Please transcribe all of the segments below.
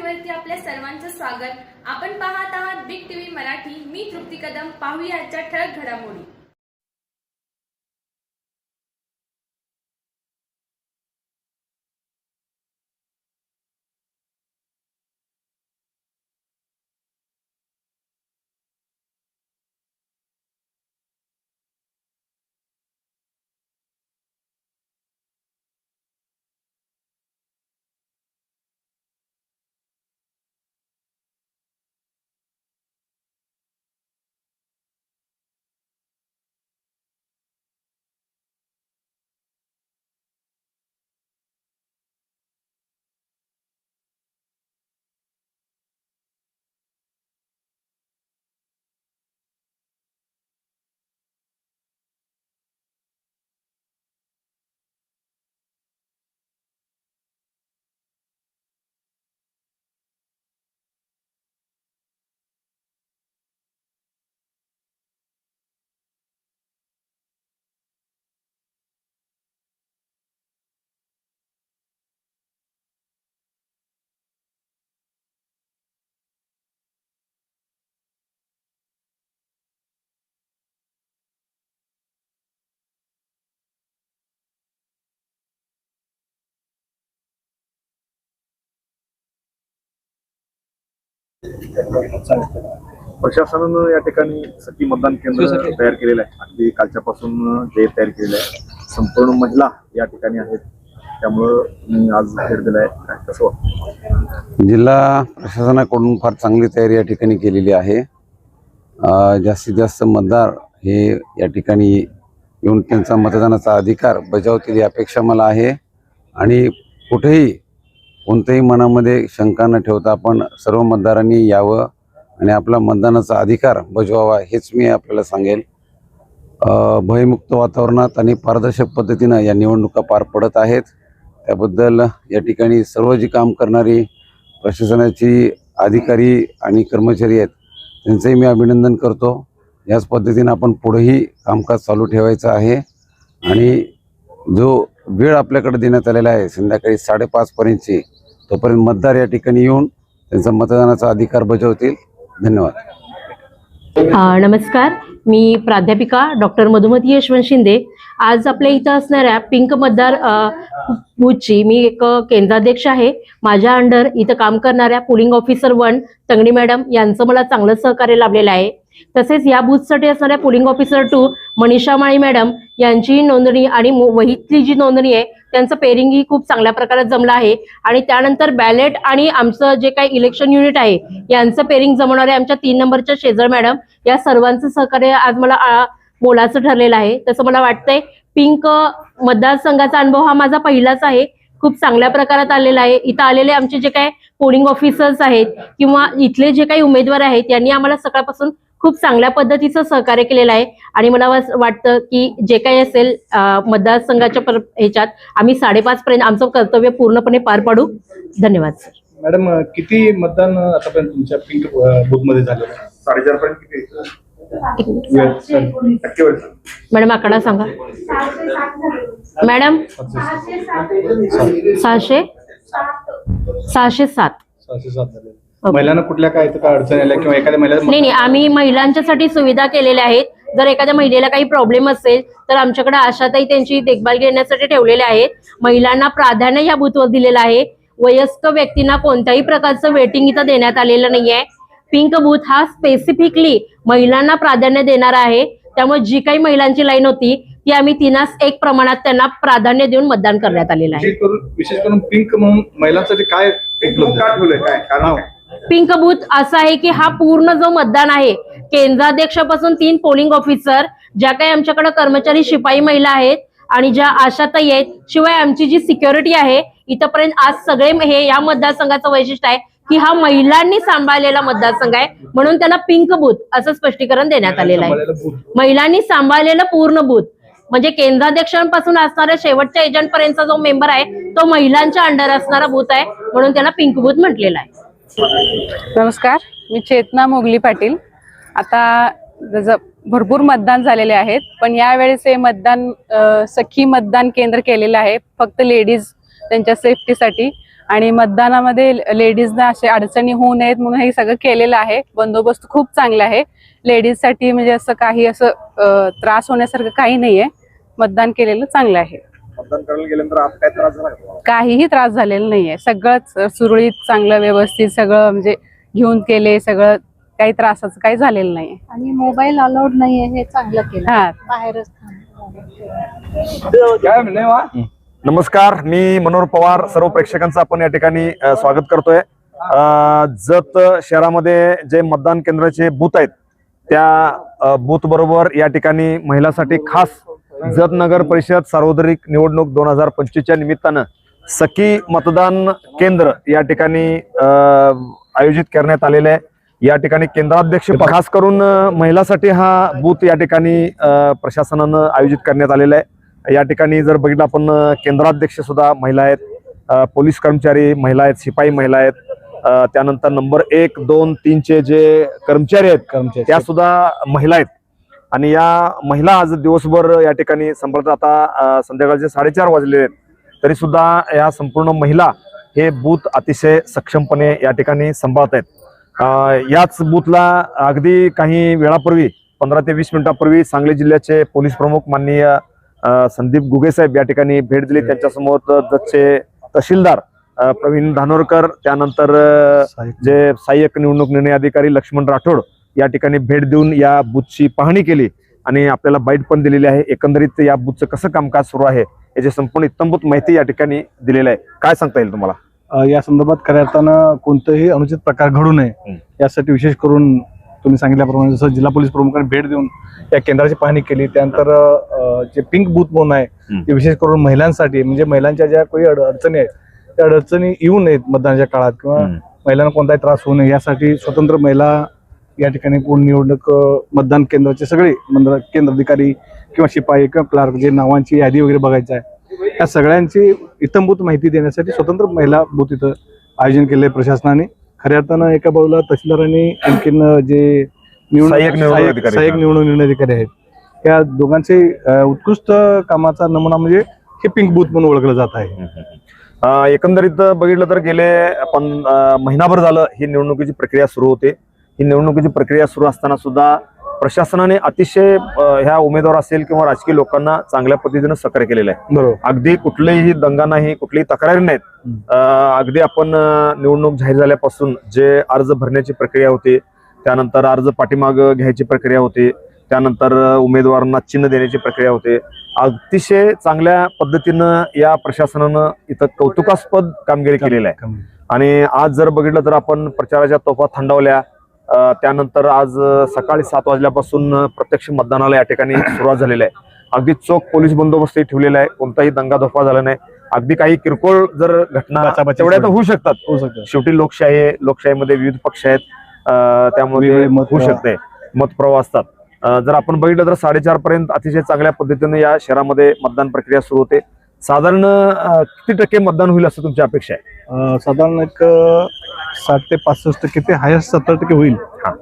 चॅनलवरती आपल्या सर्वांचं स्वागत। आपण पाहत आहात बिग टीव्ही मराठी। मी तृप्ती कदम। पाहूया आजच्या ठळक घडामोडी। प्रशासनानं या ठिकाणी सखी मतदान केंद्र तयार केलेलं आहे। अगदी कालच्यापासून जे तयार केलेलं आहे संपूर्ण महिला या ठिकाणी आहेत, त्यामुळं मी आज भेट दिलाय। कसं वाटतं? जिल्हा प्रशासनाकडून फार चांगली तयारी या ठिकाणी केलेली आहे। जास्तीत जास्त मतदार हे या ठिकाणी येऊन त्यांचा मतदानाचा अधिकार बजावतील ही अपेक्षा मला आहे आणि कुठेही कोणत्याही मनामध्ये शंका न ठेवता आपण सर्व मतदारांनी यावं आणि आपला मतदानाचा अधिकार बजावावा हेच मी आपल्याला सांगेल। भयमुक्त वातावरणात आणि पारदर्शक पद्धतीने या निवडणुका पार पडत आहेत, त्याबद्दल या ठिकाणी सर्व जी काम करणारी प्रशासनाची अधिकारी आणि कर्मचारी आहेत त्यांचंही मी अभिनंदन करतो। याच पद्धतीने आपण पुढेही कामकाज चालू ठेवायचं आहे आणि जो वेळ आपल्याकडे देण्यात आलेला आहे संध्याकाळी 5:30 पर्यंतची, तोपर्यंत मतदार या ठिकाणी येऊन त्यांचा मतदानाचा अधिकार बजावतील। धन्यवाद। नमस्कार, मी प्राध्यापिका डॉक्टर मधुमती यशवंत शिंदे। आज आपल्या इथं असणाऱ्या पिंक मतदार बूथची मी एक केंद्राध्यक्ष आहे। माझ्या अंडर इथं काम करणाऱ्या पोलिंग ऑफिसर 1 तंगडी मॅडम यांचं मला चांगलं सहकार्य लाभलेलं आहे। तसेच या बूथसाठी असणाऱ्या पोलिंग ऑफिसर 2 मनीषा माळी मॅडम यांची नोंदणी आणि वहीतली जी नोंदणी आहे त्यांचं पेरिंग ही खूप चांगल्या प्रकारे जमलं आहे आणि त्यानंतर बॅलेट आणि आमचं जे काही इलेक्शन युनिट आहे यांचं पेरिंग जमवणारे आमच्या 3 नंबरच्या शेजर मॅडम या सर्वांचं सहकार्य आज मला मोलाचं ठरलेलं आहे। तसं मला वाटतंय पिंक मतदारसंघाचा अनुभव हा माझा पहिलाच आहे, खूप चांगल्या प्रकारात आलेला आहे। इथं आलेले आमचे जे काही पोलिंग ऑफिसर्स आहेत किंवा इथले जे काही उमेदवार आहेत त्यांनी आम्हाला सकाळपासून खूप चांगल्या पद्धतीचं सहकार्य केलेलं आहे आणि मला वाटतं की जे काही असेल मतदारसंघाच्या ह्याच्यात आम्ही 5:30 पर्यंत आमचं कर्तव्य पूर्णपणे पार पाडू। धन्यवाद सर। मॅडम, किती मतदान आतापर्यंत तुमच्या पिंक बूथ मध्ये झालेलं आहे? 4:30 पर्यंत किती? मॅडम आकडा सांगा। मॅडम 607 झाले। महिलांना कुठल्या काय अडचण आल्या किंवा एखाद्या महिला? नाही, आम्ही महिलांच्यासाठी सुविधा केलेल्या आहेत। जर एखाद्या महिलेला काही प्रॉब्लेम असेल तर आमच्याकडे आशाताई त्यांची देखभाल घेण्यासाठी ठेवलेल्या आहेत। महिलांना प्राधान्य या बूथवर दिलेलं आहे। वयस्कर व्यक्तींना कोणत्याही प्रकारचं वेटिंग इथं देण्यात आलेलं नाहीये। पिंक बूथ हा स्पेसिफिकली महिलांना प्राधान्य देणारा आहे, त्यामुळे जी काही महिलांची लाईन होती ती आम्ही 3:1 प्रमाणात त्यांना प्राधान्य देऊन मतदान करण्यात आलेलं आहे। विशेष करून पिंक म्हणून महिलांसाठी काय ठेवलंय? काय कारण? पिंक बूथ असं आहे की हा पूर्ण जो मतदान आहे केंद्राध्यक्षापासून 3 पोलिंग ऑफिसर, ज्या काही आमच्याकडे कर्मचारी शिपाई महिला आहेत आणि ज्या आशाताई आहेत, शिवाय आमची जी सिक्युरिटी आहे इथपर्यंत आज सगळे हे या मतदारसंघाचं वैशिष्ट्य आहे की हा महिलांनी सांभाळलेला मतदारसंघ आहे, म्हणून त्याला पिंक बूथ असं स्पष्टीकरण देण्यात आलेलं आहे। महिलांनी सांभाळलेलं पूर्ण बूथ म्हणजे केंद्राध्यक्षांपासून असणाऱ्या शेवटच्या एजंट पर्यंतचा जो मेंबर आहे तो महिलांच्या अंडर असणारा बूथ आहे, म्हणून त्याला पिंक बूथ म्हटलेलं आहे। नमस्कार, मी चेतना मोगली पाटील। आता भरपूर मतदान झालेले आहेत, पण यावेळेस हे मतदान सखी मतदान केंद्र केलेलं आहे फक्त लेडीज त्यांच्या सेफ्टीसाठी आणि मतदानामध्ये लेडीजना असे अडचणी होऊ नयेत म्हणून हे सगळं केलेलं आहे. बंदोबस्त खूप चांगला आहे लेडीजसाठी, म्हणजे असं काही असं त्रास होण्यासारखं काही नाहीये. मतदान केलेलं चांगलं आहे. मतदान करायला गेल्यानंतर आज काय त्रास झाला का तुम्हाला? काहीही त्रास झालेला नाहीये. सगळंच सुरळीत, चांगलं, व्यवस्थित सगळं म्हणजे घेऊन केले सगळं. काही त्रासाचं काही झालेलं नाहीये. आणि मोबाईल अलाउड नाहीये हे चांगलं केलं. हा. बाहेरच काय म्हणणे वा? नमस्कार, मी मनोहर पवार. सर्व प्रेक्षकांचं आपण या ठिकाणी स्वागत करतोय. जत शहरामध्ये जे मतदान केंद्राचे बूथ आहेत त्या बूथ बरोबर या ठिकाणी महिलांसाठी खास जत नगर परिषद सार्वत्रिक निवडणूक 2025च्या निमित्तानं सखी मतदान केंद्र या ठिकाणी आयोजित करण्यात आलेलं आहे. या ठिकाणी केंद्राध्यक्ष खास करून महिलांसाठी हा बूथ या ठिकाणी प्रशासनानं आयोजित करण्यात आलेला आहे. या ठिकाणी जर बघितलं आपण केंद्राध्यक्ष सुद्धा महिला आहेत, पोलीस कर्मचारी महिला आहेत, शिपाई महिला आहेत, त्यानंतर नंबर 1, 2, 3 चे जे कर्मचारी आहेत त्या सुद्धा महिला आहेत. आणि या महिला आज दिवसभर या ठिकाणी संपर्कात, आता संध्याकाळचे 4:30 वाजले आहेत तरी सुद्धा या संपूर्ण महिला हे बूथ अतिशय सक्षमपणे या ठिकाणी सांभाळत आहेत. याच बूथला अगदी काही वेळापूर्वी 15 ते 20 मिनिटांपूर्वी सांगली जिल्ह्याचे पोलीस प्रमुख माननीय संदीप गुगे साहेब या ठिकाणी भेट दिली. त्यांच्यासमोर जतचे तहसीलदार प्रवीण धानोरकर, त्यानंतर जे सहाय्यक निवडणूक निर्णय अधिकारी लक्ष्मण राठोड या ठिकाणी भेट देऊन या बूथची पाहणी केली आणि आपल्याला बाईट पण दिलेली आहे. एकंदरीत या बूथचं कसं कामकाज सुरू आहे याची संपूर्ण इत्तंभूत माहिती या ठिकाणी दिलेली आहे. काय सांगता येईल तुम्हाला? या संदर्भात खऱ्या अर्थानं कोणतेही अनुचित प्रकार घडू नये यासाठी विशेष करून तुम्ही सांगितल्याप्रमाणे जसं जिल्हा पोलीस प्रमुखांनी भेट देऊन या केंद्राची पाहणी केली. त्यानंतर जे पिंक बूथ म्हणून आहे ते विशेष करून महिलांसाठी, म्हणजे महिलांच्या ज्या काही अडचणी आहेत त्या अडचणी येऊ नयेत मतदानाच्या काळात किंवा महिलांना कोणताही त्रास होऊ नये यासाठी स्वतंत्र महिला या ठिकाणी कोण निवडणूक मतदान केंद्राचे सगळे केंद्र अधिकारी किंवा शिपाई किंवा क्लार्क जे नावांची यादी वगैरे बघायची आहे या सगळ्यांची इत्तंभूत माहिती देण्यासाठी स्वतंत्र महिला बूथ इथं आयोजन केले प्रशासनाने. खऱ्या अर्थानं एका बाजूला तहसीलदारांनी आणखीन जे सहाय्यक निवडणूक निर्णय अधिकारी आहेत त्या दोघांचे उत्कृष्ट कामाचा नमुना म्हणजे हे पिंक बूथ म्हणून ओळखलं जात आहे. एकंदरीत बघितलं तर गेले महिनाभर झालं ही निवडणुकीची प्रक्रिया सुरू होते. ही निवडणुकीची प्रक्रिया सुरू असताना सुद्धा प्रशासनाने अतिशय ह्या उमेदवार असेल किंवा राजकीय लोकांना चांगल्या पद्धतीने सहकार्य केलेलं आहे. बरोबर. अगदी कुठलीही दंगा नाही, कुठलीही तक्रारी नाहीत. अगदी आपण निवडणूक जाहीर झाल्यापासून जे अर्ज भरण्याची प्रक्रिया होती, त्यानंतर अर्ज पाठीमाग घ्यायची प्रक्रिया होती, त्यानंतर उमेदवारांना चिन्ह देण्याची प्रक्रिया होते, अतिशय चांगल्या पद्धतीनं या प्रशासनानं इथं कौतुकास्पद कामगिरी केलेली आहे. आणि आज जर बघितलं तर आपण प्रचाराच्या तोफा थंडावल्या. त्यानंतर आज सकाळी 7 वाजल्यापासून प्रत्यक्ष मतदानाला या ठिकाणी सुरुवात झालेली आहे. अगदी चोख पोलीस बंदोबस्तही ठेवलेला आहे, कोणताही दंगाधोफा झाला नाही. अगदी काही किरकोळ जर घटना तेवढ्या तर होऊ शकतात. शेवटी लोकशाही आहे, लोकशाहीमध्ये विविध पक्ष आहेत, त्यामुळे होऊ शकते, मतप्रवाह असतात. जर आपण बघितलं तर 4:30 पर्यंत अतिशय चांगल्या पद्धतीने या शहरामध्ये मतदान प्रक्रिया सुरू होते. साधारण किती टक्के मतदान होईल असं तुमची अपेक्षा आहे? साधारण एक 60 ते 65% ते हायस्ट 70% होईल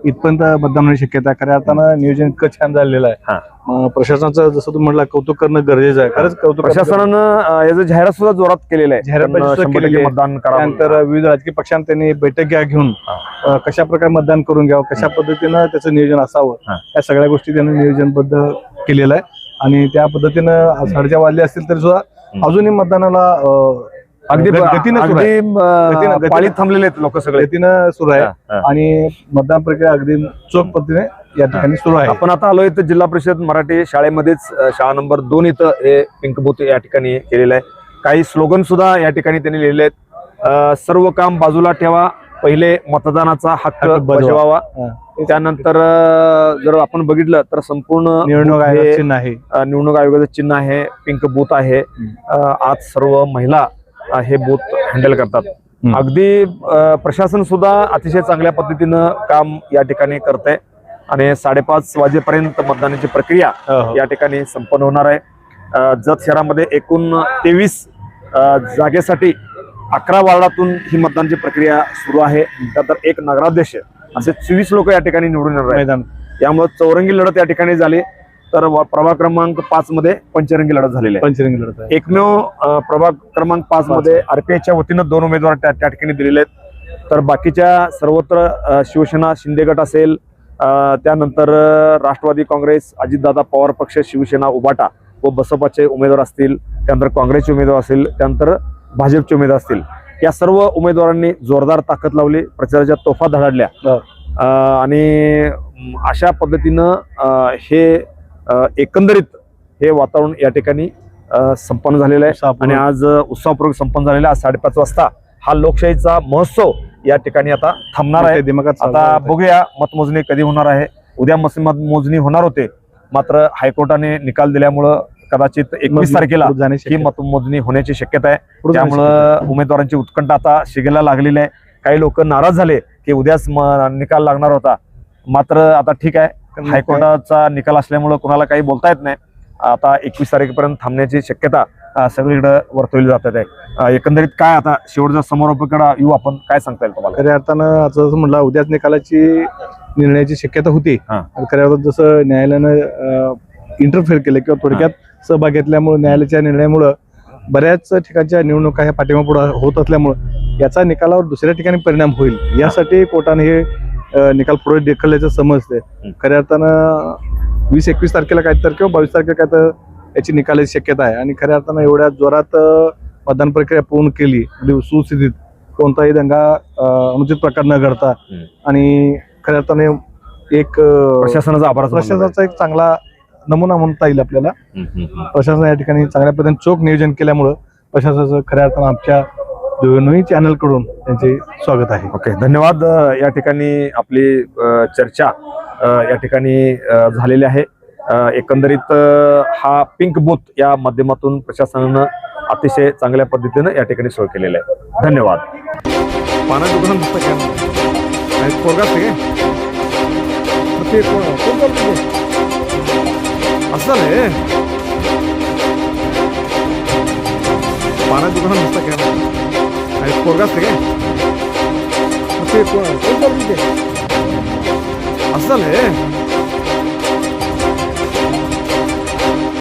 इथपर्यंत मतदान होण्याची शक्यता आहे. खऱ्या अर्थानं नियोजन इतकं छान झालेलं आहे. प्रशासनाचं जसं तुम्ही म्हटलं कौतुक करणं गरजेचं आहे. खरंच कौतुक. प्रशासनानं याचं जाहिरात सुद्धा जोरात केलेलं आहे. मतदान त्यानंतर विविध राजकीय पक्षांनी त्यांनी बैठक घेऊन कशा प्रकारे मतदान करून घ्यावं, कशा पद्धतीनं त्याचं नियोजन असावं या सगळ्या गोष्टी त्यांनी नियोजनबद्ध केलेलं आहे. आणि त्या पद्धतीनं 4:30 वाजले असतील तरी सुद्धा अजूनही मतदानाला अगदी पाळीत थांबलेले आहेत लोक, सगळे गतीनं सुरू आहे आणि मतदान प्रक्रिया अगदी चोख पद्धतीने या ठिकाणी सुरू आहे. आपण आता आलोय तर जिल्हा परिषद मराठी शाळेमध्येच शाळा नंबर 2 इथं हे पिंक बूथ या ठिकाणी केलेलं आहे. काही स्लोगन सुद्धा या ठिकाणी त्यांनी लिहिलेले आहेत. सर्व काम बाजूला ठेवा, पहिले मतदानाचा हक्क बजावावा. त्यानंतर जर आपण बघितलं तर संपूर्ण निवडणूक आयोगाचं चिन्ह आहे, निवडणूक आयोगाचं चिन्ह आहे, पिंक बूथ आहे. आज सर्व महिला हे बूथ हँडल करतात. अगदी प्रशासन सुद्धा अतिशय चांगल्या पद्धतीनं काम या ठिकाणी करत आहे आणि 5:30 वाजेपर्यंत मतदानाची प्रक्रिया या ठिकाणी संपन्न होणार आहे. जत शहरामध्ये एकूण 23 जागेसाठी 11 वार्डातून ही मतदानाची प्रक्रिया सुरू आहे. त्यानंतर एक नगराध्यक्ष असे 24 लोक या ठिकाणी निवडून येणार आहेत. यामुळे चौरंगी लढत या ठिकाणी झाली. तर प्रभाग क्रमांक 5 मध्ये पंचरंगी लढत झालेली आहे. पंचरंगी लढत आहे. एकमेव प्रभाग क्रमांक 5 मध्ये आरपीआयच्या वतीनं 2 उमेदवार त्या ठिकाणी दिलेले आहेत. तर बाकीच्या सर्वत्र शिवसेना शिंदे गट असेल, त्यानंतर राष्ट्रवादी काँग्रेस, अजितदादा पवार पक्ष, शिवसेना उबाटा व बसपाचे उमेदवार असतील, त्यानंतर काँग्रेसचे उमेदवार असतील, त्यानंतर भाजपचे उमेदवार असतील, या सर्व उमेदवारांनी जोरदार ताकद लावली, प्रचाराच्या तोफा धडाडल्या आणि अशा पद्धतीनं हे एकंदरीत हे वातावरण या ठिकाणी संपन्न झालेलं आहे आणि आज उत्सवपूर्वक संपन्न झालेला. आज 5:30 वाजता हा लोकशाहीचा महोत्सव या ठिकाणी आता थांबणार आहे. आता बघूया मतमोजणी कधी होणार आहे. उद्या मतमोजणी होणार होते, मात्र हायकोर्टाने निकाल दिल्यामुळं कदाचित 21 तारखेला ही मतमोजणी होण्याची शक्यता आहे. त्यामुळं उमेदवारांची उत्कंठा आता शिगेला लागलेली आहे. काही लोक नाराज झाले की उद्याच निकाल लागणार होता, मात्र आता ठीक आहे, हायकोर्टाचा निकाल असल्यामुळं कुणाला काही बोलता येत नाही. आता 21 तारखेपर्यंत थांबण्याची शक्यता सगळीकडे वर्तवली जात आहे. एकंदरीत काय आता शेवटच्या समारोपाकडे येऊ आपण, काय सांगता येईल तुम्हाला? खऱ्या अर्थानं असं म्हटलं उद्याच निकालाची निर्णयाची शक्यता होती. खऱ्या अर्थात जसं न्यायालयानं इंटरफेअर केलं किंवा थोडक्यात सहभाग घेतल्यामुळे न्यायालयाच्या निर्णयामुळं बऱ्याच ठिकाणच्या निवडणुका ह्या पाठीमागपुढे होत असल्यामुळं याचा निकालावर दुसऱ्या ठिकाणी परिणाम होईल यासाठी कोर्टाने हे निकाल पुढे ढकलल्याचं समजते. खऱ्या अर्थानं 20-21 तारखेला काय तर किंवा 22 तारखेला काय तर याची निकालाची शक्यता आहे आणि खऱ्या अर्थानं एवढ्या जोरात मतदान प्रक्रिया पूर्ण केली म्हणजे सुस्थितीत कोणताही दंगा अनुचित प्रकार न घडता आणि खऱ्या अर्थाने एक प्रशासनाचा एक चांगला नमुना म्हणता येईल आपल्याला. प्रशासन या ठिकाणी चांगल्या पद्धतीने चोख नियोजन केल्यामुळं प्रशासनाचं खऱ्या अर्थानं आमच्या दोन्ही चॅनल कडून त्यांचे स्वागत आहे. ओके, धन्यवाद. या ठिकाणी आपली चर्चा या ठिकाणी झालेली आहे. एकंदरीत हा पिंक बूथ या माध्यमातून प्रशासनानं अतिशय चांगल्या पद्धतीनं या ठिकाणी सोय केलेली आहे. धन्यवाद. पाना दुकान असं झालंय, पाना दुकान नुसतं काय आणि पोरगा असते काय असं झालंय.